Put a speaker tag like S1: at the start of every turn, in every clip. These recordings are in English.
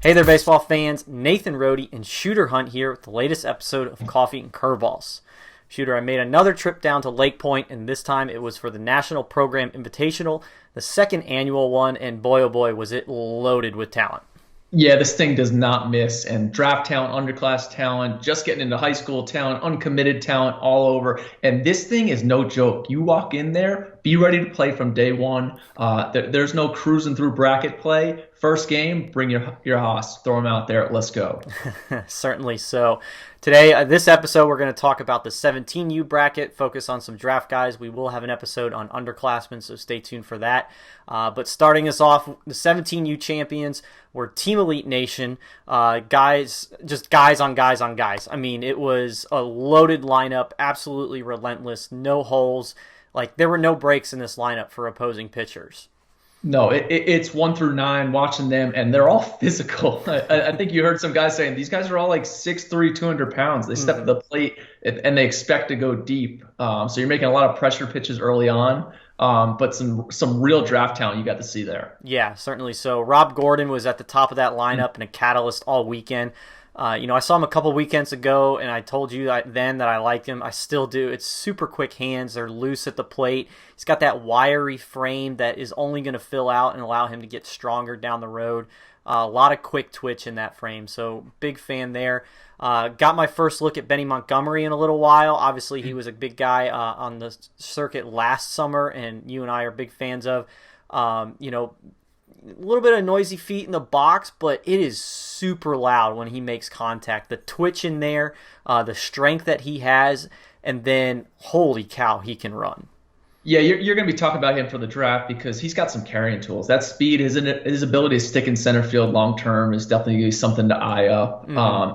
S1: Hey there, baseball fans. Nathan Rohde and Shooter Hunt here with the latest episode of Coffee and Curveballs. Shooter, I made another trip down to Lake Point, and this time it was for the National Program Invitational, the second annual one, and boy, oh boy, was it loaded with talent.
S2: Yeah, this thing does not miss. And draft talent, underclass talent, just getting into high school talent, uncommitted talent all over. And this thing is no joke. You walk in there, be ready to play from day one. There's no cruising through bracket play. First game, bring your hoss, throw them out there. Let's go.
S1: Certainly so. Today, this episode, we're going to talk about the 17U bracket, focus on some draft guys. We will have an episode on underclassmen, so stay tuned for that. But starting us off, the 17U champions were Team Elite Nation. Guys, just guys on guys on guys. I mean, it was a loaded lineup, absolutely relentless, no holes. Like, there were no breaks in this lineup for opposing pitchers.
S2: No, it's 1 through 9, watching them, and they're all physical. I think you heard some guys saying these guys are all like 6'3", 200 pounds. They step to the plate and they expect to go deep. So you're making a lot of pressure pitches early on, but some real draft talent you got to see there.
S1: Yeah, certainly so. Rob Gordon was at the top of that lineup and a catalyst all weekend. I saw him a couple weekends ago, and I told you then that I liked him. I still do. It's super quick hands. They're loose at the plate. He's got that wiry frame that is only going to fill out and allow him to get stronger down the road. A lot of quick twitch in that frame, so big fan there. Got my first look at Benny Montgomery in a little while. Obviously, he was a big guy on the circuit last summer, and you and I are big fans of. A little bit of noisy feet in the box, but it is super loud when he makes contact. The twitch in there, the strength that he has, and then holy cow, he can run.
S2: Yeah, you're going to be talking about him for the draft because he's got some carrying tools. That speed, his ability to stick in center field long term is definitely going to be something to eye up.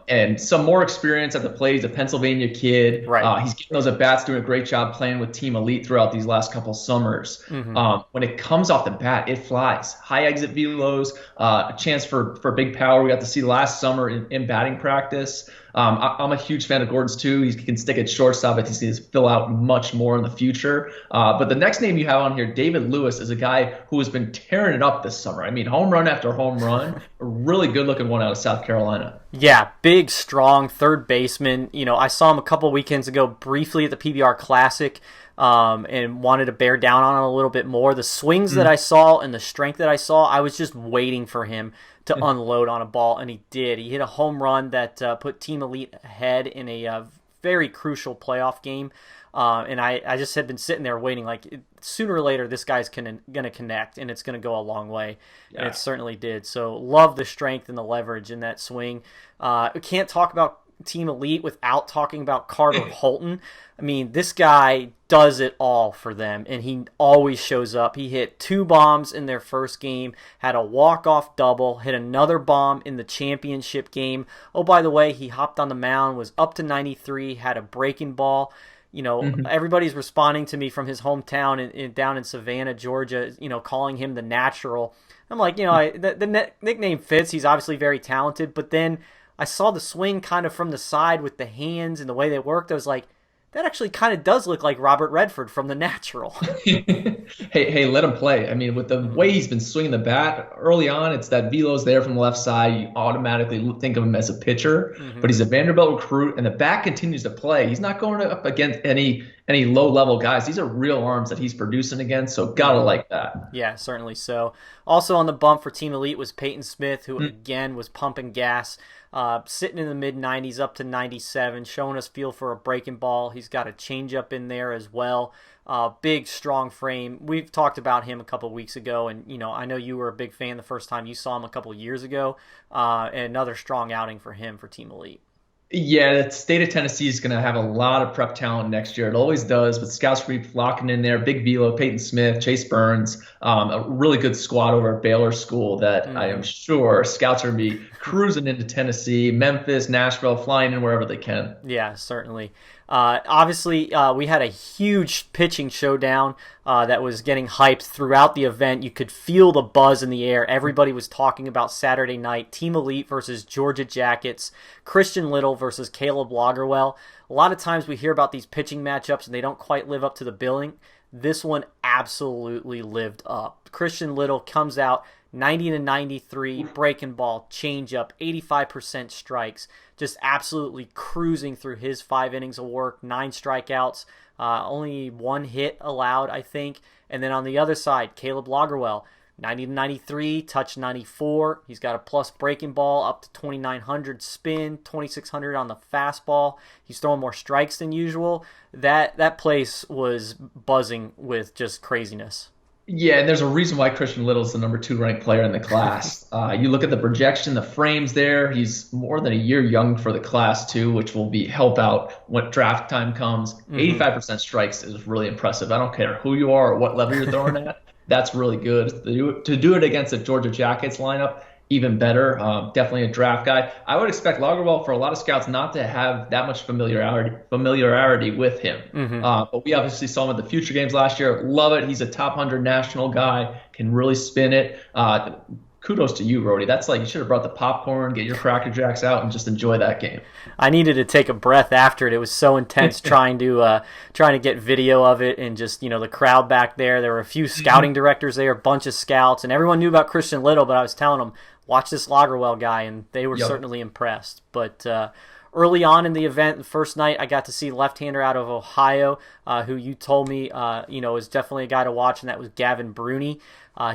S2: And some more experience at the plate. He's a Pennsylvania kid.
S1: Right.
S2: He's getting those at bats, doing a great job playing with Team Elite throughout these last couple summers. When it comes off the bat, it flies. High exit velos, a chance for big power. We got to see last summer in batting practice. I'm a huge fan of Gordon's too. He can stick at shortstop. I think he's fill out much more in the future. But the next name you have on here, David Lewis, is a guy who has been tearing it up this summer. I mean, home run after home run, a really good looking one out of South Carolina.
S1: Yeah, big, strong third baseman. I saw him a couple weekends ago briefly at the PBR Classic. And wanted to bear down on it a little bit more. The swings that I saw and the strength that I saw, I was just waiting for him to unload on a ball, and he did. He hit a home run that put Team Elite ahead in a very crucial playoff game. And I just had been sitting there waiting, like, sooner or later this guy's going to connect, and it's going to go a long way. Yeah. And it certainly did. So love the strength and the leverage in that swing. Can't talk about Team Elite without talking about Carter Holton. I mean, this guy does it all for them, and he always shows up. He hit 2 bombs in their first game, had a walk-off double, hit another bomb in the championship game. Oh, by the way, he hopped on the mound, was up to 93, had a breaking ball. Everybody's responding to me from his hometown down in Savannah, Georgia, calling him the natural. I'm like, the nickname fits. He's obviously very talented, but then I saw the swing kind of from the side with the hands and the way they worked. I was like, that actually kind of does look like Robert Redford from The Natural.
S2: Hey, let him play. I mean, with the way he's been swinging the bat early on, it's that velo's there from the left side. You automatically think of him as a pitcher, but he's a Vanderbilt recruit, and the bat continues to play. He's not going up against any low-level guys. These are real arms that he's producing against, so gotta like that.
S1: Yeah, certainly so. Also on the bump for Team Elite was Peyton Smith, who again was pumping gas. Sitting in the mid-90s up to 97, showing us feel for a breaking ball. He's got a changeup in there as well. Big, strong frame. We've talked about him a couple weeks ago, and I know you were a big fan the first time you saw him a couple years ago. And another strong outing for him for Team Elite.
S2: Yeah, the state of Tennessee is going to have a lot of prep talent next year. It always does, but Scouts Creek locking in there. Big Velo, Peyton Smith, Chase Burns, a really good squad over at Baylor School that I am sure Scouts are going to be cruising into Tennessee, Memphis, Nashville, flying in wherever they can.
S1: Yeah, certainly. Obviously, we had a huge pitching showdown that was getting hyped throughout the event. You could feel the buzz in the air. Everybody was talking about Saturday night. Team Elite versus Georgia Jackets. Christian Little versus Caleb Lagerwell. A lot of times we hear about these pitching matchups and they don't quite live up to the billing. This one absolutely lived up. Christian Little comes out 90 to 93, breaking ball, changeup, 85% strikes, just absolutely cruising through his 5 innings of work, 9 strikeouts, only 1 hit allowed, I think. And then on the other side, Caleb Lagerwell, 90 to 93, touch 94. He's got a plus breaking ball up to 2,900 spin, 2,600 on the fastball. He's throwing more strikes than usual. That place was buzzing with just craziness.
S2: Yeah, and there's a reason why Christian Little is the number 2 ranked player in the class. You look at the projection, the frames there. He's more than a year young for the class too, which will be help out when draft time comes. 85% strikes is really impressive. I don't care who you are or what level you're throwing at. That's really good. To do it against the Georgia Jackets lineup, even better. Definitely a draft guy. I would expect Lagerwell, for a lot of scouts, not to have that much familiarity with him. But we obviously saw him at the Future Games last year. Love it. He's a top 100 national guy. Can really spin it. Kudos to you, Rody. That's like, you should have brought the popcorn, get your Cracker Jacks out, and just enjoy that game.
S1: I needed to take a breath after it. It was so intense trying to get video of it, and just, the crowd back there. There were a few scouting directors there, a bunch of scouts, and everyone knew about Christian Little, but I was telling them, watch this Lagerwell guy, and they were certainly impressed. But early on in the event, the first night, I got to see left-hander out of Ohio, who you told me is definitely a guy to watch, and that was Gavin Bruni.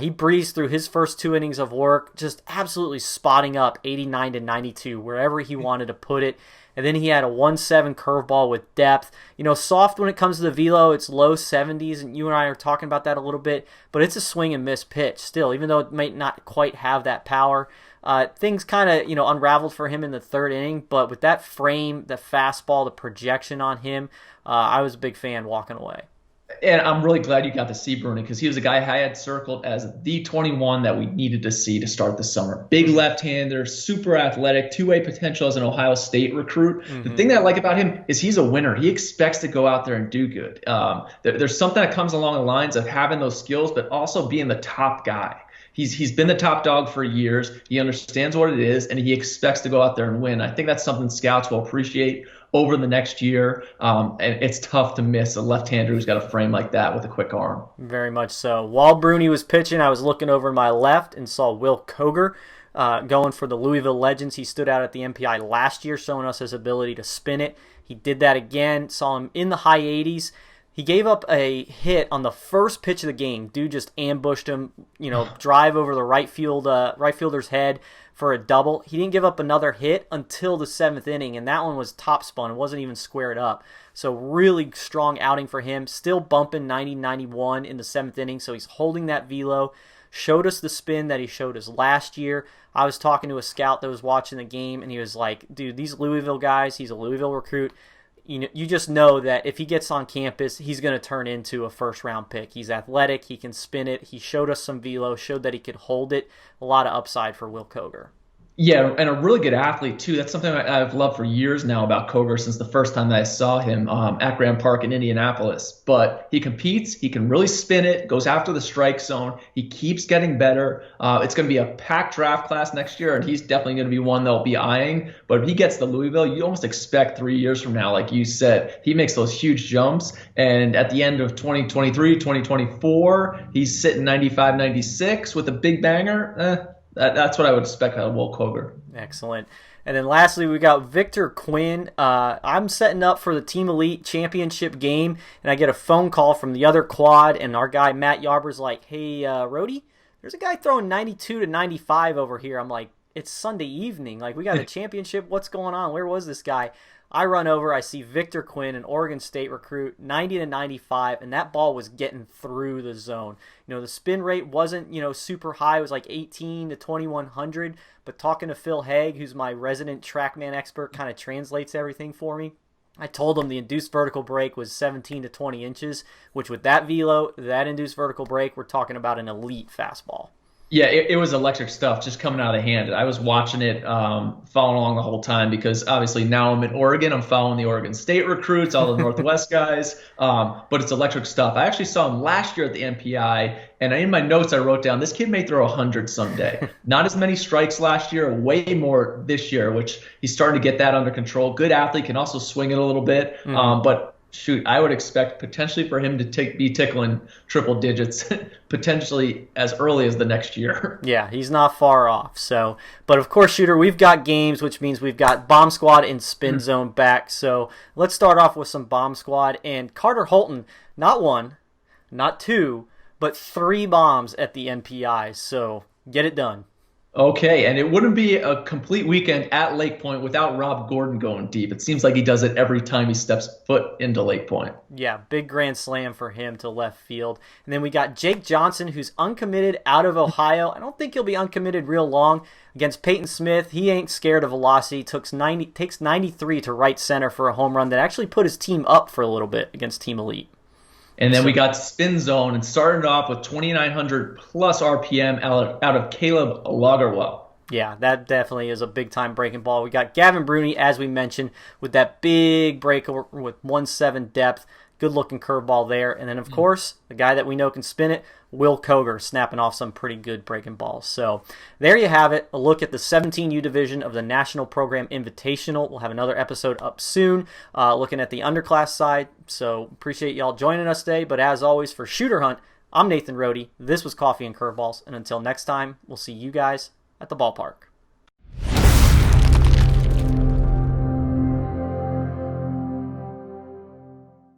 S1: He breezed through his first 2 innings of work, just absolutely spotting up 89 to 92 wherever he wanted to put it. And then he had a 1-7 curveball with depth. Soft when it comes to the velo, it's low 70s, and you and I are talking about that a little bit, but it's a swing and miss pitch still, even though it might not quite have that power. Things kind of, unraveled for him in the 3rd inning, but with that frame, the fastball, the projection on him, I was a big fan walking away.
S2: And I'm really glad you got to see Bruni, because he was a guy I had circled as the 21 that we needed to see to start the summer. Big left-hander, super athletic, 2-way potential as an Ohio State recruit. The thing that I like about him is he's a winner. He expects to go out there and do good. There's something that comes along the lines of having those skills, but also being the top guy. He's been the top dog for years. He understands what it is, and he expects to go out there and win. I think that's something scouts will appreciate over the next year. And it's tough to miss a left-hander who's got a frame like that with a quick arm.
S1: Very much so. While Bruni was pitching, I was looking over to my left and saw Will Koger going for the Louisville Legends. He stood out at the NPI last year, showing us his ability to spin it. He did that again. Saw him in the high 80s. He gave up a hit on the first pitch of the game. Dude just ambushed him, drive over the right fielder's head for a double. He didn't give up another hit until the 7th inning, and that one was top spun. It wasn't even squared up. So really strong outing for him. Still bumping 90-91 in the 7th inning, so he's holding that velo. Showed us the spin that he showed us last year. I was talking to a scout that was watching the game, and he was like, dude, these Louisville guys, he's a Louisville recruit. You just know that if he gets on campus, he's going to turn into a first-round pick. He's athletic. He can spin it. He showed us some velo, showed that he could hold it. A lot of upside for Will Koger.
S2: Yeah, and a really good athlete, too. That's something I've loved for years now about Koger, since the first time that I saw him at Grand Park in Indianapolis. But he competes. He can really spin it, goes after the strike zone. He keeps getting better. It's going to be a packed draft class next year, and he's definitely going to be one they'll be eyeing. But if he gets to Louisville, you almost expect 3 years from now, like you said, he makes those huge jumps. And at the end of 2023, 2024, he's sitting 95, 96 with a big banger. That's what I would expect out of Will Koger.
S1: Excellent. And then lastly, we got Victor Quinn. I'm setting up for the Team Elite Championship game, and I get a phone call from the other quad, and our guy Matt Yarber's like, hey, Rody, there's a guy throwing 92 to 95 over here. I'm like, it's Sunday evening. Like, we got a championship. What's going on? Where was this guy? I run over, I see Victor Quinn, an Oregon State recruit, 90 to 95, and that ball was getting through the zone. The spin rate wasn't, super high. It was like 18 to 2100, but talking to Phil Haig, who's my resident TrackMan expert, kind of translates everything for me. I told him the induced vertical break was 17 to 20 inches, which with that velo, that induced vertical break, we're talking about an elite fastball.
S2: Yeah, it was electric stuff just coming out of the hand. I was watching it, following along the whole time, because obviously now I'm in Oregon. I'm following the Oregon State recruits, all the Northwest guys, but it's electric stuff. I actually saw him last year at the NPI, and in my notes I wrote down, this kid may throw 100 someday. Not as many strikes last year, way more this year, which he's starting to get that under control. Good athlete, can also swing it a little bit, but shoot, I would expect potentially for him to be tickling triple digits potentially as early as the next year.
S1: Yeah, he's not far off. So, but of course, Shooter, we've got games, which means we've got Bomb Squad and Spin Zone back. So let's start off with some Bomb Squad. And Carter Holton, not one, not two, but 3 bombs at the NPI. So get it done.
S2: Okay, and it wouldn't be a complete weekend at Lake Point without Rob Gordon going deep. It seems like he does it every time he steps foot into Lake Point.
S1: Yeah, big grand slam for him to left field. And then we got Jake Johnson, who's uncommitted out of Ohio. I don't think he'll be uncommitted real long against Peyton Smith. He ain't scared of velocity. Takes 93 to right center for a home run that actually put his team up for a little bit against Team Elite.
S2: And then we got Spin Zone and started off with 2,900 plus RPM out of Caleb Lagerwell.
S1: Yeah, that definitely is a big-time breaking ball. We got Gavin Bruni, as we mentioned, with that big break with 1.7 depth. Good-looking curveball there. And then, of course, the guy that we know can spin it, Will Koger, snapping off some pretty good breaking balls. So there you have it, a look at the 17U division of the National Program Invitational. We'll have another episode up soon looking at the underclass side. So appreciate y'all joining us today. But as always, for Shooter Hunt, I'm Nathan Rohde. This was Coffee and Curveballs. And until next time, we'll see you guys at the ballpark.